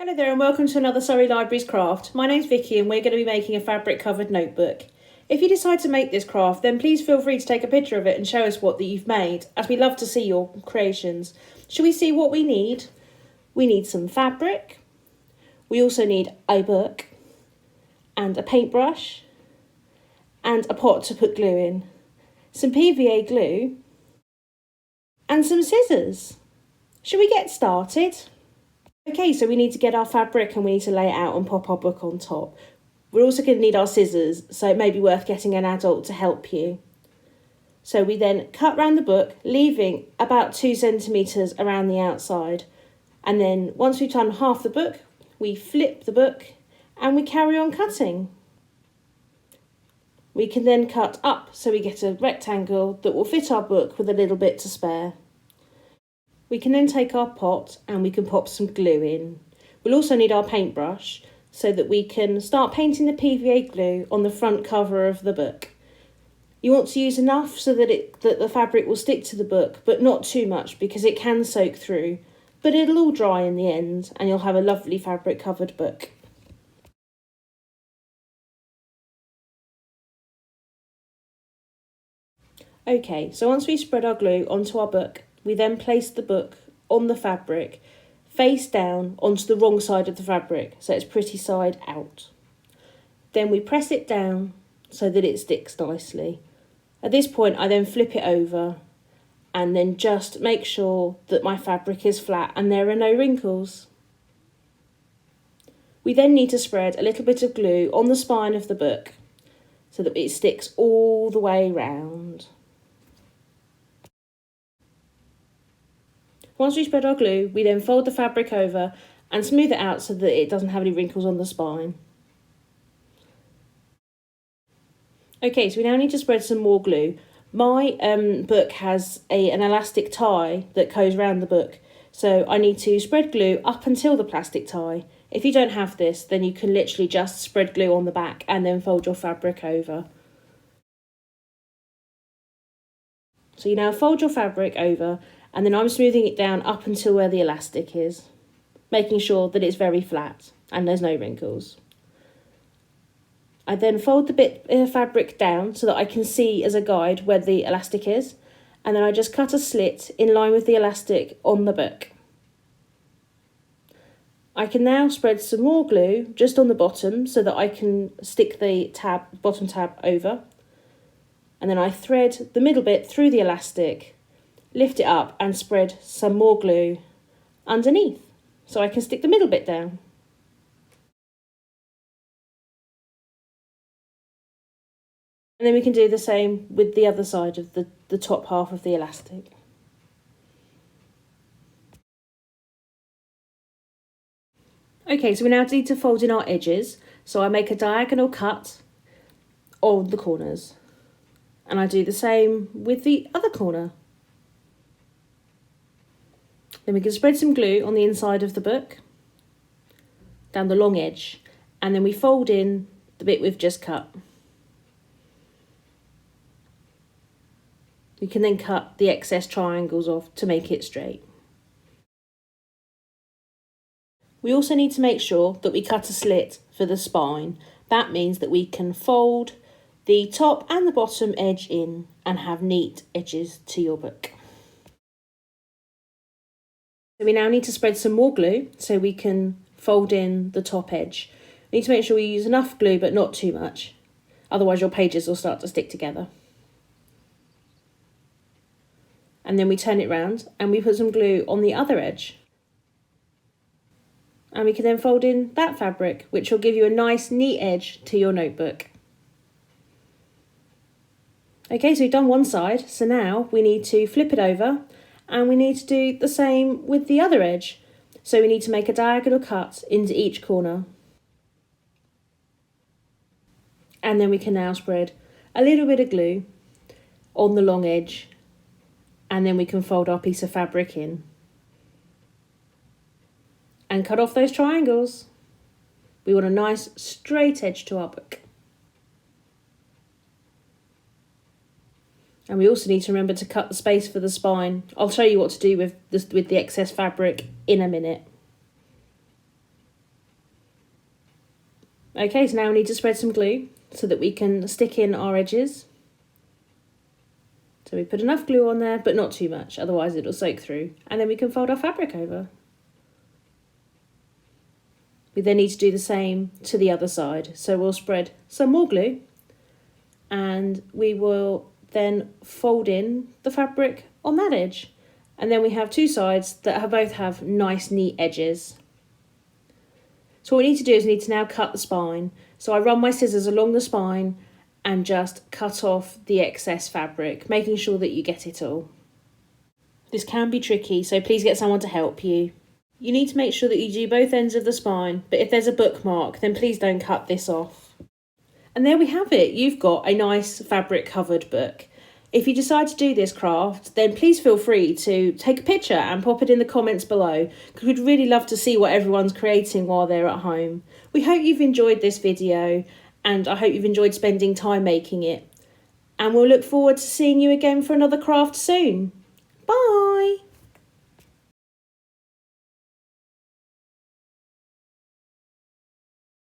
Hello there and welcome to another Surrey Libraries craft. My name's Vicki and we're going to be making a fabric covered notebook. If you decide to make this craft, then please feel free to take a picture of it and show us what that you've made, as we love to see your creations. Shall we see what we need? We need some fabric. We also need a book and a paintbrush and a pot to put glue in, some PVA glue and some scissors. Shall we get started? Okay, so we need to get our fabric and we need to lay it out and pop our book on top. We're also going to need our scissors, so it may be worth getting an adult to help you. So we then cut round the book, leaving about 2 centimetres around the outside. And then once we've done half the book, we flip the book and we carry on cutting. We can then cut up so we get a rectangle that will fit our book with a little bit to spare. We can then take our pot and we can pop some glue in. We'll also need our paintbrush so that we can start painting the PVA glue on the front cover of the book. You want to use enough so that the fabric will stick to the book, but not too much because it can soak through. But it'll all dry in the end and you'll have a lovely fabric covered book. Okay, so once we spread our glue onto our book, we then place the book on the fabric, face down onto the wrong side of the fabric, so it's pretty side out. Then we press it down so that it sticks nicely. At this point, I then flip it over and then just make sure that my fabric is flat and there are no wrinkles. We then need to spread a little bit of glue on the spine of the book so that it sticks all the way round. Once we spread our glue, we then fold the fabric over and smooth it out so that it doesn't have any wrinkles on the spine. Okay, so we now need to spread some more glue. My book has an elastic tie that goes around the book, so I need to spread glue up until the plastic tie. If you don't have this, then you can literally just spread glue on the back and then fold your fabric over. So you now fold your fabric over and then I'm smoothing it down up until where the elastic is, making sure that it's very flat and there's no wrinkles. I then fold the bit of fabric down so that I can see as a guide where the elastic is, and then I just cut a slit in line with the elastic on the book. I can now spread some more glue just on the bottom so that I can stick the bottom tab over, and then I thread the middle bit through the elastic, lift it up and spread some more glue underneath so I can stick the middle bit down. And then we can do the same with the other side of the top half of the elastic. Okay, so we now need to fold in our edges. So I make a diagonal cut on the corners. And I do the same with the other corner. Then we can spread some glue on the inside of the book, down the long edge, and then we fold in the bit we've just cut. We can then cut the excess triangles off to make it straight. We also need to make sure that we cut a slit for the spine. That means that we can fold the top and the bottom edge in and have neat edges to your book. So we now need to spread some more glue so we can fold in the top edge. We need to make sure we use enough glue but not too much, otherwise your pages will start to stick together. And then we turn it round and we put some glue on the other edge. And we can then fold in that fabric, which will give you a nice neat edge to your notebook. Okay, so we've done one side, so now we need to flip it over and we need to do the same with the other edge. So we need to make a diagonal cut into each corner. And then we can now spread a little bit of glue on the long edge and then we can fold our piece of fabric in. And cut off those triangles. We want a nice straight edge to our book. And we also need to remember to cut the space for the spine. I'll show you what to do with the excess fabric in a minute. Okay, so now we need to spread some glue so that we can stick in our edges. So we put enough glue on there, but not too much, otherwise it'll soak through. And then we can fold our fabric over. We then need to do the same to the other side. So we'll spread some more glue and we will then fold in the fabric on that edge. And then we have two sides that both have nice, neat edges. So what we need to do is we need to now cut the spine. So I run my scissors along the spine and just cut off the excess fabric, making sure that you get it all. This can be tricky, so please get someone to help you. You need to make sure that you do both ends of the spine, but if there's a bookmark, then please don't cut this off. And there we have it. You've got a nice fabric covered book. If you decide to do this craft, then please feel free to take a picture and pop it in the comments below, because we'd really love to see what everyone's creating while they're at home. We hope you've enjoyed this video, and I hope you've enjoyed spending time making it. And we'll look forward to seeing you again for another craft soon. Bye!